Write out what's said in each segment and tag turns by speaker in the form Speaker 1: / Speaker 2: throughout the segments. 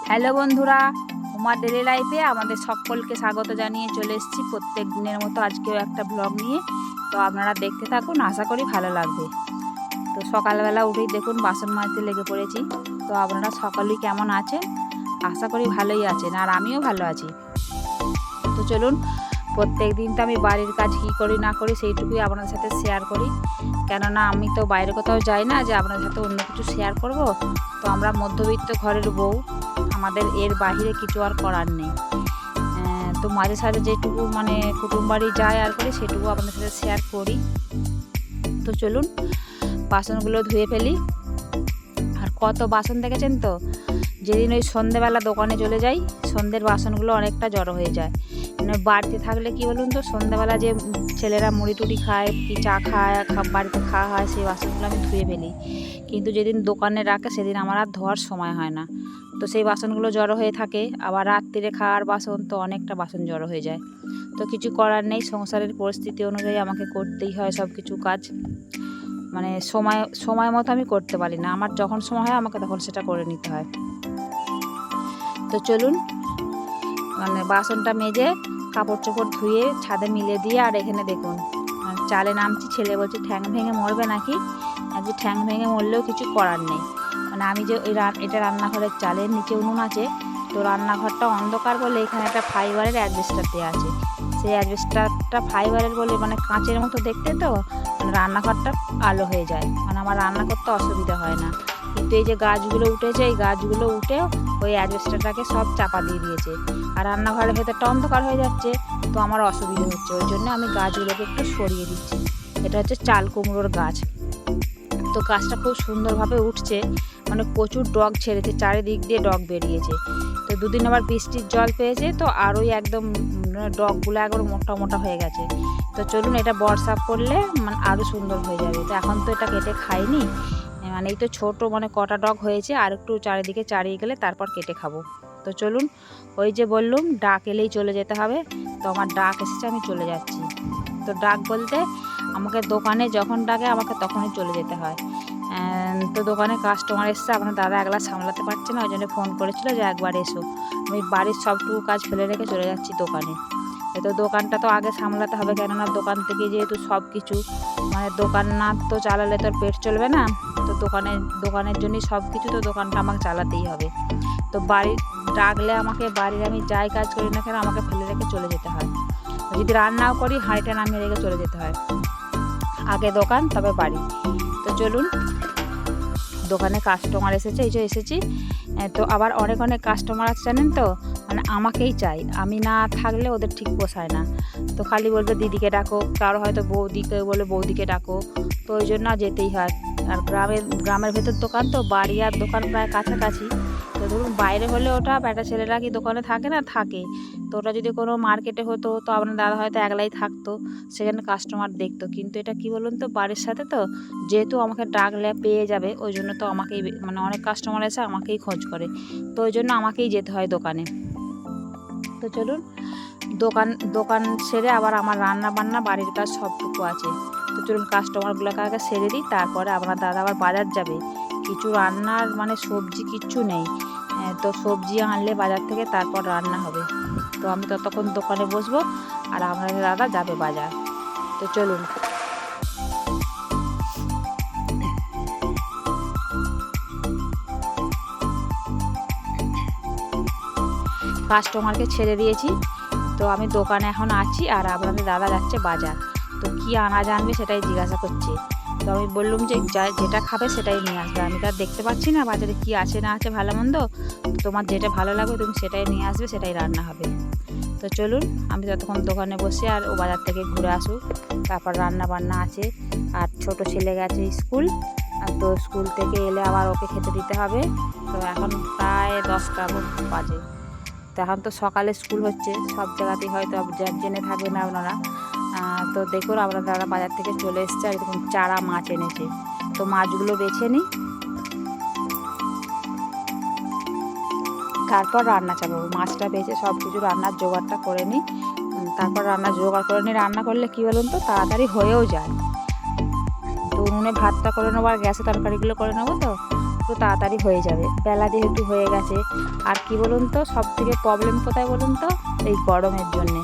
Speaker 1: Hello বন্ধুরা, উমার daily লাইফে আমাদের সকলকে স্বাগত জানিয়ে চলে এসেছি প্রত্যেক দিনের মতো আজকেও একটা ব্লগ নিয়ে। তো আপনারা দেখতে থাকুন, আশা করি ভালো লাগবে। তো সকালবেলা উঠেই দেখুন বাসন মাজতে লেগে পড়েছি। তো আপনারা সকলেই কেমন আছেন? আশা করি ভালোই আছেন, আর আমিও ভালো আছি। তো চলুন, প্রত্যেক দিন তো আমি বাড়ির কাজ কী করি না করি সেইটুকুই আপনাদের সাথে শেয়ার করি, কেননা আমি তো বাইরে কোথাও যাই না যে আপনাদের সাথে অন্য কিছু শেয়ার করব। তো আমরা মধ্যবিত্ত ঘরের বউ, আমাদের এর বাহিরে কিছু আর করার নেই। তো মাঝে সাঝে যেটুকু মানে কুটুম বাড়ি যায় আর করি সেটুকু আপনাদের সাথে শেয়ার করি। তো চলুন বাসনগুলো ধুয়ে ফেলি। আর কত বাসন দেখেছেন তো, যেদিন ওই সন্ধেবেলা দোকানে চলে যাই সন্ধ্যের বাসনগুলো অনেকটা জড়ো হয়ে যায়। মানে বাড়িতে থাকলে কি বলুন তো, সন্ধ্যাবেলা যে ছেলেরা মুড়ি টুড়ি খায় কি চা খায়, বাড়িতে খাওয়া হয়, সেই বাসনগুলো আমি ধুয়ে ফেলি। কিন্তু যেদিন দোকানে রাখে সেদিন আমার আর ধোয়ার সময় হয় না। তো সেই বাসনগুলো জড়ো হয়ে থাকে। আবার রাত্রিরে খাওয়ার বাসন তো অনেকটা বাসন জড়ো হয়ে যায়। তো কিছু করার নেই, সংসারের পরিস্থিতি অনুযায়ী আমাকে করতেই হয় সব কিছু কাজ। মানে সময় মতো আমি করতে পারি না, আমার যখন সময় হয় আমাকে তখন সেটা করে নিতে হয়। তো চলুন, মানে বাসনটা মেজে কাপড় চোপড় ধুয়ে ছাদে মিলে দিয়ে, আর এখানে দেখুন চালে নামছি। ছেলে বলছে ঠ্যাং ভেঙে মরবে নাকি। যে ঠ্যাং ভেঙে মরলেও কিছু করার নেই। মানে আমি যে ওই এটা রান্নাঘরের চালের নিচে উনুন আছে, তো রান্নাঘরটা অন্ধকার বলে এখানে একটা ফাইবারের অ্যাডভেস্টার দেওয়া আছে। সেই অ্যাডভেস্টারটা ফাইবারের বলে মানে কাঁচের মতো দেখতে, তো মানে রান্নাঘরটা আলো হয়ে যায়, মানে আমার রান্না করতে অসুবিধা হয় না। কিন্তু এই যে গাছগুলো উঠেছে, এই গাছগুলো উঠেও ওই অ্যাডভেস্টারটাকে সব চাপা দিয়ে দিয়েছে, আর রান্নাঘরের ভেতরটা অন্ধকার হয়ে যাচ্ছে। তো আমার অসুবিধা হচ্ছে, ওই জন্য আমি গাছগুলোকে একটু সরিয়ে দিচ্ছি। এটা হচ্ছে চাল কুমড়োর গাছ। তো গাছটা খুব সুন্দরভাবে উঠছে, মানে প্রচুর ডগ ছেড়েছে, চারিদিক দিয়ে ডগ বেরিয়েছে। তো দুদিন আবার বৃষ্টির জল পেয়েছে, তো আরোই একদম ডগগুলো একবার মোটা মোটা হয়ে গেছে। তো চলুন, এটা বর্ষা পড়লে মানে আরও সুন্দর হয়ে যাবে। তো এখন তো এটা কেটে খাইনি, মানে এই তো ছোটো মানে কটা ডগ হয়েছে, আর একটু চারিদিকে চারিয়ে গেলে তারপর কেটে খাবো। তো চলুন, ওই যে বললুম ডাক এলেই চলে যেতে হবে। তো আমার ডাক এসেছে, আমি চলে যাচ্ছি। তো ডাক বলতে আমাকে দোকানে যখন ডাকে আমাকে তখনই চলে যেতে হয়। তো দোকানে কাস্টমার এসছে, আপনার দাদা একলা সামলাতে পারছে না, ওই জন্য ফোন করেছিল যে একবার এসো। আমি বাড়ির সবটুকু কাজ ফেলে রেখে চলে যাচ্ছি দোকানে। তো দোকানটা তো আগে সামলাতে হবে, কেননা দোকান থেকে যেহেতু সব কিছু, মানে দোকান না তো চালালে তো পেট চলবে না। তো দোকানের জন্যই সব কিছু, তো দোকানটা আমাকে চালাতেই হবে। তো বাড়ির ডাকলে আমাকে, বাড়ির আমি যাই কাজ করি না কেন আমাকে ফেলে রেখে চলে যেতে হয়। যদি রান্নাও করি হাঁড়িটা নামিয়ে রেখে চলে যেতে হয়। আগে দোকান তবে বাড়ি। তো চলুন, দোকানে কাস্টমার এসেছে, এই যে এসেছি। তো আবার অনেক অনেক কাস্টমার আছে জানেন তো, মানে আমাকেই চাই, আমি না থাকলে ওদের ঠিক পোষায় না। তো খালি বলবে দিদিকে ডাকো, কারো হয়তো বৌদিকে বলে বৌদিকে ডাকো। তো ওই জন্য যেতেই হয়। আর গ্রামের ভেতর দোকান, তো বাড়ি আর দোকান প্রায় কাছাকাছি। তো ধরুন বাইরে হলে ওটা বেটা ছেলেরা কি দোকানে থাকে না, থাকে। তো ওটা যদি কোনো মার্কেটে হতো তো আপনার দাদা হয়তো একলাই থাকতো, সেখানে কাস্টমার দেখতো। কিন্তু এটা কি বলুন তো, বাড়ির সাথে তো, যেহেতু আমাকে ডাকলে পেয়ে যাবে, ওই জন্য তো আমাকেই মানে অনেক কাস্টমার এসে আমাকেই খোঁজ করে। তো ওই জন্য আমাকেই যেতে হয় দোকানে। তো চলুন, দোকান দোকান সেরে আবার আমার রান্না বান্না বাড়ির কাজ সবটুকু আছে। তো চলুন কাস্টমারগুলোকে আগে সেরে দিই, তারপরে আপনার দাদা আবার বাজার যাবে। কিছু রান্নার মানে সবজি কিচ্ছু নেই। তো সবজি আনলে বাজার থেকে, তারপর রান্না হবে। তো আমি ততক্ষণ দোকানে বসবো, আর আপনাদের দাদা যাবে বাজার। তো চলুন, কাস্টমারকে ছেড়ে দিয়েছি। তো আমি দোকানে এখন আছি, আর আপনাদের দাদা যাচ্ছে বাজার। তো কী আনা জানবে সেটাই জিজ্ঞাসা করছে। তো আমি বললাম যে যেটা খাবে সেটাই নিয়ে আসবে, আমি তো আর দেখতে পাচ্ছি না বাজারে কী আছে না আছে ভালো মন্দ। তো তোমার যেটা ভালো লাগবে তুমি সেটাই নিয়ে আসবে, সেটাই রান্না হবে। তো চলুন, আমি ততক্ষণ দোকানে বসে, আর ও বাজার থেকে ঘুরে আসুক, তারপর রান্না বান্না আছে। আর ছোট ছেলে গেছে স্কুল, তো স্কুল থেকে এলে আবার ওকে খেতে দিতে হবে। তো এখন প্রায় 10টা বাজে। তো এখন তো সকালে স্কুল হচ্ছে, সব জায়গাতেই হয়তো জেনে থাকবেন আপনারা। তো দেখুন আপনার দাদা বাজার থেকে চলে এসছে, আর দেখুন চারা মাছ এনেছে। তো মাছগুলো বেছে নিই, তারপর রান্না চাপাবো। মাছটা বেছে সব কিছু রান্নার জোগাড়টা করে নিই, তারপর রান্নার জোগাড় করে নিই। রান্না করলে কী বলুন তো, তাড়াতাড়ি হয়েও যায়। তো উনুনে ভাতটা করে নেবো, আর গ্যাসে তরকারিগুলো করে নেবো। তো একটু তাড়াতাড়ি হয়ে যাবে, বেলা যেহেতু হয়ে গেছে। আর কি বলুন তো, সব থেকে প্রবলেম কোথায় বলুন তো, এই গরমের জন্যে।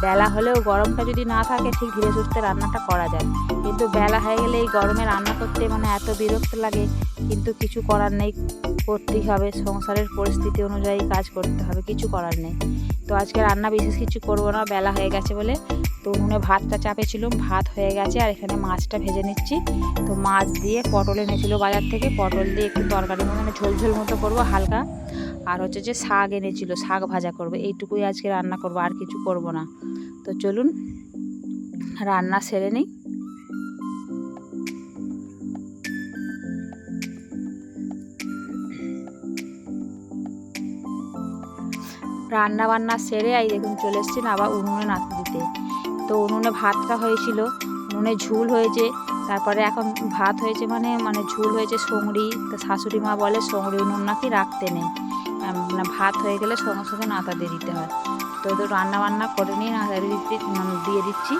Speaker 1: বেলা হলেও গরমটা যদি না থাকে ঠিক ধীরে সুস্থে রান্নাটা করা যায়, কিন্তু বেলা হয়ে গেলে এই গরমে রান্না করতে মানে এত বিরক্ত লাগে, কিন্তু কিছু করার নেই, করতেই হবে, সংসারের পরিস্থিতি অনুযায়ী কাজ করতে হবে, কিছু করার নেই। তো আজকে রান্না বিশেষ কিছু করব না, বেলা হয়ে গেছে বলে। তো উনুনে ভাতটা চাপেছিলাম, ভাত হয়ে গেছে, আর এখানে মাছটা ভেজে নিচ্ছি। তো মাছ দিয়ে পটল এনেছিল বাজার থেকে, পটল দিয়ে একটু তরকারি মানে ঝোল ঝোল মতো করবো হালকা। আর হচ্ছে যে শাক এনেছিল, শাক ভাজা করবো, এইটুকুই আজকে রান্না করবো, আর কিছু করব না। তো চলুন রান্না সেরে নিই। রান্না বান্না সেরে এই দেখুন চলে এসেছি না আবার উনুনে নাড়তে দিতে। তো উনুনে ভাতটা হয়েছিল, উনুনে ঝুল হয়েছে, তারপরে এখন ভাত হয়েছে, মানে ঝুল হয়েছে সংড়ি। তো শাশুড়ি মা বলে সংড়ি উনুন নাকি রাখতে নেই, মানে ভাত হয়ে গেলে সঙ্গে সঙ্গে নাতা দিয়ে দিতে হয়। তো রান্না বান্না করে নিয়ে নাতা দিয়ে দিচ্ছি।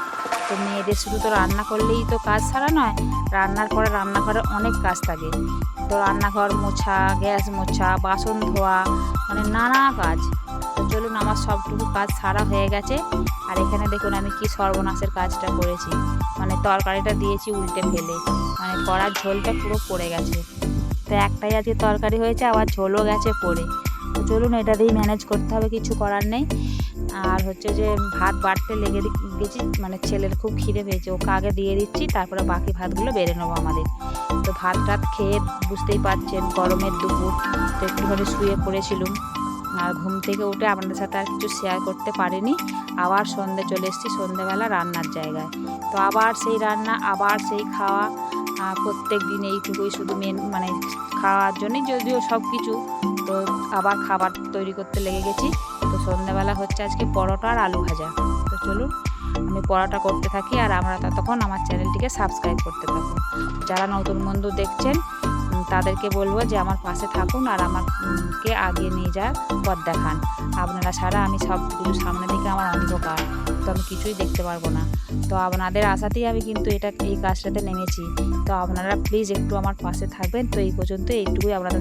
Speaker 1: তো মেয়েদের শুধু তো রান্না করলেই তো কাজ সারা নয়, রান্নার পরে রান্নাঘরে অনেক কাজ থাকে। তো রান্নাঘর মোছা, গ্যাস মোছা, বাসন ধোয়া, মানে নানা কাজ। তো চলুন আমার সবটুকু কাজ সারা হয়ে গেছে। আর এখানে দেখুন আমি কি সর্বনাশের কাজটা করেছি, মানে তরকারিটা দিয়েছি উল্টে ফেলে, মানে কড়ার ঝোলটা পুরো পড়ে গেছে। তো একটাই আজকে তরকারি হয়েছে, আবার ঝোলও গেছে পড়ে। তো চলুন এটা দিয়েই ম্যানেজ করতে হবে, কিছু করার নেই। আর হচ্ছে যে ভাত বাড়তে লেগে গেছি, মানে ছেলের খুব খিদে পেয়েছে, ওকে আগে দিয়ে দিচ্ছি, তারপরে বাকি ভাতগুলো বেড়ে নেবো আমাদের। তো ভাত টাত খেয়ে বুঝতেই পারছেন গরমের দুপুর, তো একটুখানি শুয়ে পড়েছিলাম। আর ঘুম থেকে উঠে আপনাদের সাথে আর কিছু শেয়ার করতে পারিনি। আবার সন্ধে চলে এসেছি, সন্ধেবেলা রান্নার জায়গায়। তো আবার সেই রান্না, আবার সেই খাওয়া, প্রত্যেক দিন এইটুকুই শুধু মানে খাওয়ার জন্যই, যদিও সব কিছু। তো আবার খাবার তৈরি করতে লেগে গেছি। তো সন্ধ্যাবেলা হচ্ছে আজকে পরোটা আর আলু ভাজা। তো চলুন আমি পরোটা করতে থাকি, আর আমরা ততক্ষণ আমার চ্যানেলটিকে সাবস্ক্রাইব করতে থাকুন। যারা নতুন বন্ধু দেখছেন তাদেরকে বলবো যে আমার পাশে থাকুন, আর আমাকে আগিয়ে নিয়ে যাওয়ার পথ দেখান। আপনারা ছাড়া আমি সব কিছু, সামনের দিকে আমার অন্ধকার, তো আমি কিছুই দেখতে পারবো না। তো আপনাদের আশাতেই আমি কিন্তু এই কাজটাতে নেমেছি। তো আপনারা প্লিজ একটু আমার পাশে থাকবেন। তো এই পর্যন্ত এইটুকুই আপনাদের